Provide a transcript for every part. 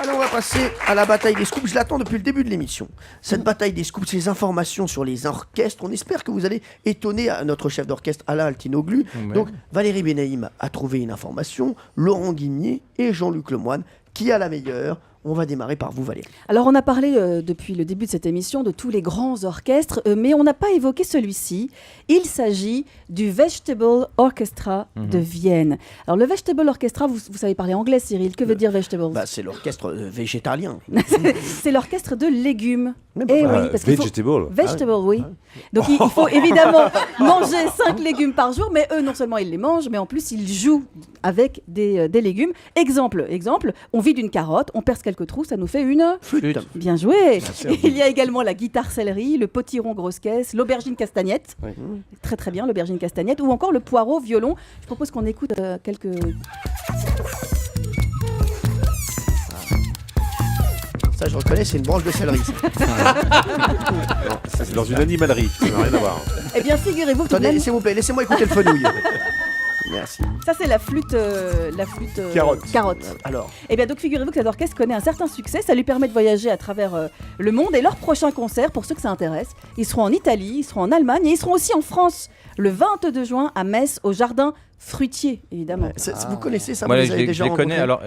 Alors on va passer à la bataille des scoops. Je l'attends depuis le début de l'émission. Cette bataille des scoops, ces informations sur les orchestres. On espère que vous allez étonner notre chef d'orchestre Alain Altinoglu. Ouais. Donc Valérie Benaïm a trouvé une information, Laurent Guimier et Jean-Luc Lemoyne. Qui a la meilleure ? On va démarrer par vous, Valérie. Alors, on a parlé depuis le début de cette émission de tous les grands orchestres, mais on n'a pas évoqué celui-ci. Il s'agit du Vegetable Orchestra de Vienne. Alors, le Vegetable Orchestra, vous savez parler anglais, Cyril. Que veut dire Vegetable ? C'est l'orchestre végétalien. C'est l'orchestre de légumes. Oui, parce vegetable. Vegetable, oui. Donc, il faut évidemment manger 5 légumes par jour, mais eux, non seulement ils les mangent, mais en plus, ils jouent avec des légumes. Exemple, on vide une carotte, on perce quelques trous, ça nous fait une flûte. Bien joué. Il y a également la guitare céleri, le potiron grosse caisse, l'aubergine castagnette. Oui. Très très bien, l'aubergine castagnette. Ou encore le poireau violon. Je propose qu'on écoute quelques... Ça, je reconnais, c'est une branche de céleri. Non, ça, c'est dans une animalerie, ça n'a rien à voir. Eh bien, figurez-vous que... Attendez, s'il vous plaît, laissez-moi écouter le fenouil. Merci. Ça, c'est la flûte carotte. Alors. Eh bien, donc, figurez-vous que cet orchestre connaît un certain succès. Ça lui permet de voyager à travers le monde. Et leur prochain concert, pour ceux que ça intéresse, ils seront en Italie, ils seront en Allemagne et ils seront aussi en France le 22 juin à Metz, au Jardin Fruitier, évidemment. Vous connaissez ça? Moi, vous les je les connais. Alors,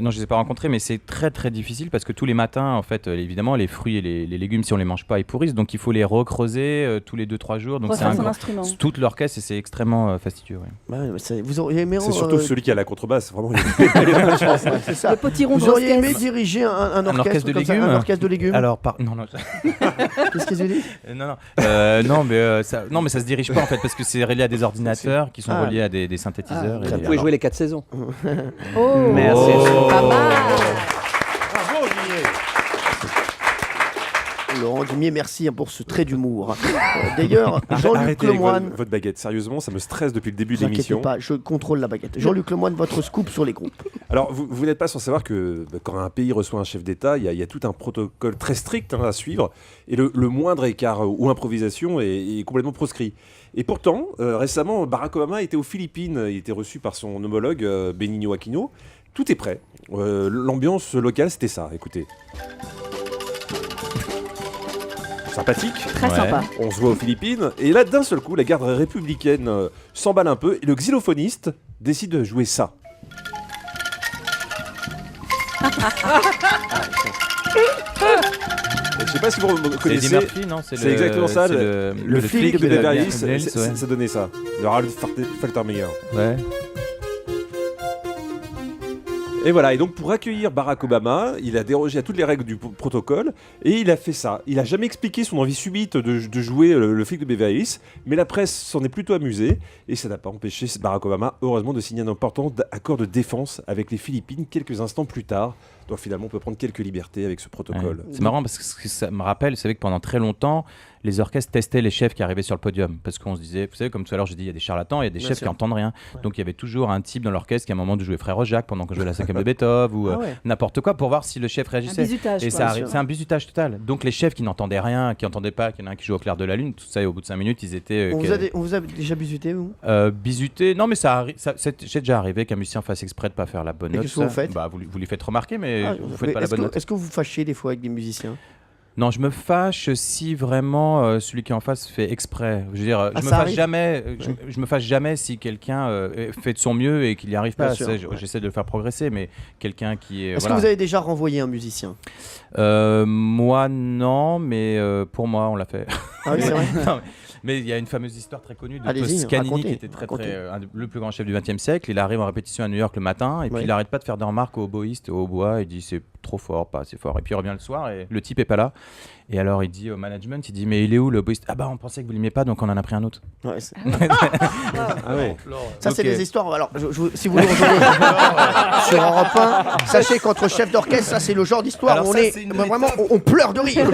non, je les ai pas rencontrés, mais c'est très très difficile parce que tous les matins, en fait, évidemment, les fruits et les légumes, si on les mange pas, ils pourrissent. Donc, il faut les recreuser tous les 2-3 jours. Donc, c'est tout l'orchestre et c'est extrêmement fastidieux. Ouais. Vous auriez aimé c'est surtout celui qui a la contrebasse. Vraiment, c'est ça. Le potiron vous auriez aimé diriger un orchestre de légumes. Un orchestre de légumes. Alors, non. Qu'est-ce que vous dites? Non, mais ça se dirige pas en fait parce que c'est relié à des ordinateurs qui sont reliés à des synthétiseurs. Vous pouvez jouer les 4 saisons. Oh, merci. Pas mal. Bravo, Guimier. Laurent Guimier, merci pour ce trait d'humour. D'ailleurs, Jean-Luc Lemoyne... votre baguette, sérieusement, ça me stresse depuis le début de l'émission. Pas, je contrôle la baguette. Jean-Luc Lemoyne, votre scoop sur les groupes. Alors, vous n'êtes pas sans savoir que quand un pays reçoit un chef d'État, il y a tout un protocole très strict à suivre, et le moindre écart ou improvisation est complètement proscrit. Et pourtant, récemment, Barack Obama était aux Philippines, il était reçu par son homologue Benigno Aquino. Tout est prêt. L'ambiance locale, c'était ça, écoutez. Sympathique. Très sympa. On se voit aux Philippines. Et là, d'un seul coup, la garde républicaine s'emballe un peu et le xylophoniste décide de jouer ça. Je sais pas si vous connaissez. C'est Eddie Murphy, non? C'est exactement ça. Le flic de Beverly Hills, ça donnait ça. Le Ralph Faltermeyer. Ouais. Et voilà, et donc pour accueillir Barack Obama, il a dérogé à toutes les règles du protocole et il a fait ça. Il a jamais expliqué son envie subite de jouer le flic de Beverly Hills, mais la presse s'en est plutôt amusée et ça n'a pas empêché Barack Obama, heureusement, de signer un important accord de défense avec les Philippines quelques instants plus tard. Donc finalement, on peut prendre quelques libertés avec ce protocole. Ouais. C'est marrant parce que ça me rappelle, vous savez que pendant très longtemps, les orchestres testaient les chefs qui arrivaient sur le podium. Parce qu'on se disait, vous savez, comme tout à l'heure, j'ai dit, il y a des charlatans, il y a des chefs qui n'entendent rien. Ouais. Donc il y avait toujours un type dans l'orchestre qui, à un moment, jouait Frère Jacques pendant qu'on jouait la 5e de Beethoven ou n'importe quoi pour voir si le chef réagissait. Un bizutage, et ça arrive, c'est un bizutage total. Donc les chefs qui n'entendaient rien, qui n'entendaient pas, qu'il y en a un qui joue au clair de la lune, tout ça, et au bout de 5 minutes, ils étaient. On vous a déjà bizuté, vous? Bizuté, non, mais c'est déjà arrivé qu'un musicien fasse exprès de ne pas faire la bonne note. Qu'est-ce que vous faites? Vous lui faites remarquer, mais vous faites pas la bonne note. Est-ce que vous vous fâchez des fois avec des musiciens? Non, je me fâche si vraiment celui qui est en face fait exprès. Je veux dire, je me fâche jamais si quelqu'un fait de son mieux et qu'il n'y arrive pas. J'essaie de le faire progresser, mais quelqu'un qui est. Est-ce que vous avez déjà renvoyé un musicien? Moi, non, mais pour moi, on l'a fait. Ah oui, c'est vrai. Non, mais il y a une fameuse histoire très connue de Toscanini qui était le plus grand chef du XXe siècle. Il arrive en répétition à New York le matin et puis il n'arrête pas de faire des remarques aux oboïstes et aux hautbois. Il dit c'est trop fort, pas assez fort. Et puis il revient le soir et le type est pas là. Et alors il dit au management, il dit mais il est où le oboïste? Ah bah on pensait que vous l'aimiez pas donc on en a pris un autre. Ouais, ouais. Ça c'est des histoires. Alors si vous nous rejoignez sur Europe 1, sachez qu'entre chefs d'orchestre, ça c'est le genre d'histoire où on pleure de rire.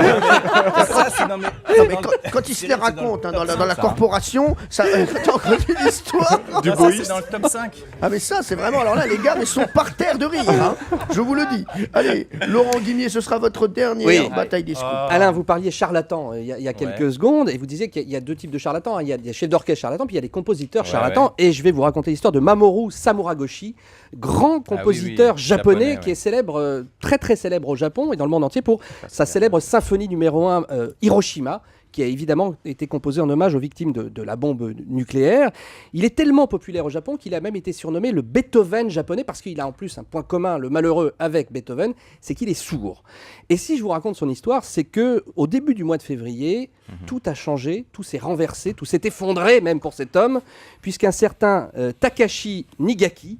Quand il se les raconte, dans la corporation. Ça, t'as encore une histoire Du Ça, boïste. c'est dans le top 5. Ah mais ça c'est vraiment, alors là les gars mais sont par terre de rire, hein, je vous le dis. Allez, Laurent Guimier, ce sera votre dernière Oui. bataille des scoops. Alain, vous parliez charlatan il y a quelques secondes et vous disiez qu'il y a deux types de charlatans. Il y a des chefs d'orchestre charlatans, puis il y a des compositeurs charlatans. Et je vais vous raconter l'histoire de Mamoru Samuragoshi, grand compositeur japonais qui est célèbre, très très célèbre au Japon et dans le monde entier pour sa célèbre symphonie numéro 1 Hiroshima, qui a évidemment été composé en hommage aux victimes de la bombe nucléaire. Il est tellement populaire au Japon qu'il a même été surnommé le Beethoven japonais, parce qu'il a en plus un point commun, le malheureux, avec Beethoven, c'est qu'il est sourd. Et si je vous raconte son histoire, c'est que au début du mois de février, tout a changé, tout s'est renversé, tout s'est effondré même pour cet homme, puisqu'un certain Takashi Nigaki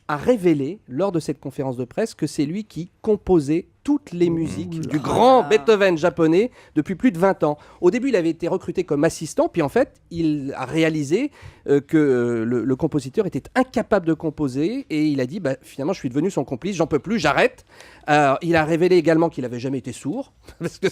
a révélé lors de cette conférence de presse que c'est lui qui composait toutes les musiques du grand Beethoven japonais depuis plus de 20 ans. Au début, il avait été recruté comme assistant, puis en fait, il a réalisé que le compositeur était incapable de composer, et il a dit, finalement, je suis devenu son complice, j'en peux plus, j'arrête. Il a révélé également qu'il n'avait jamais été sourd, parce que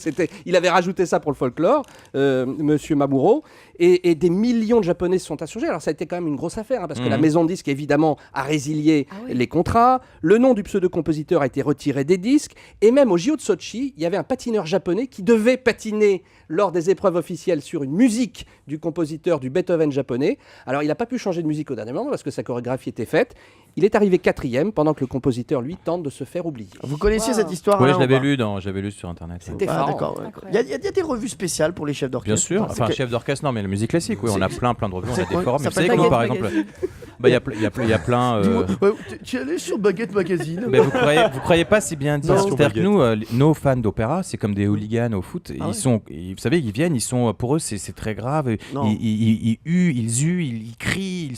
il avait rajouté ça pour le folklore, Monsieur Mamuro, et des millions de Japonais se sont insurgés. Alors ça a été quand même une grosse affaire, hein, parce que la maison de disques, évidemment, a résilié les contrats, le nom du pseudo-compositeur a été retiré des disques, et même au JO de Sochi, il y avait un patineur japonais qui devait patiner lors des épreuves officielles sur une musique du compositeur du Beethoven japonais. Alors il n'a pas pu changer de musique au dernier moment parce que sa chorégraphie était faite. Il est arrivé 4e pendant que le compositeur, lui, tente de se faire oublier. Vous connaissiez cette histoire? Oui, Alain, j'avais lu sur Internet. C'était d'accord. Il y a des revues spéciales pour les chefs d'orchestre. Bien sûr. Enfin, chef d'orchestre, non, mais la musique classique, oui, on a plein de revues, on a des forums. Ça Vous savez que moi, par exemple, il y a plein. Tu es allé sur Baguette Magazine. Mais vous croyez pas si bien dire. Non. C'est-à-dire que nous, nos fans d'opéra, c'est comme des hooligans au foot. Vous savez, ils viennent, pour eux, c'est très grave. Ils huent, ils crient,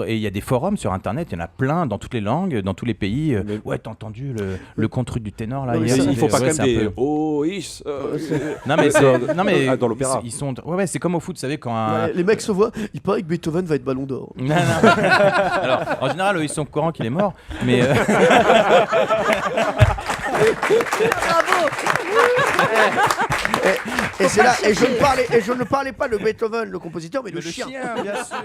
et il y a des forums sur Internet, il y en a plein dans toutes les langues, dans tous les pays. Ouais, t'as entendu le contre du ténor là? Il faut pas quand même des Non mais dans l'opéra. Ils sont. Ouais, c'est comme au foot, vous savez quand. Les mecs se voient. Il paraît que Beethoven va être Ballon d'Or. Non. Alors, en général, eux, ils sont au courant qu'il est mort, mais. Bravo. Et c'est là. Et je ne parlais pas de Beethoven, le compositeur, mais le chien. Bien sûr.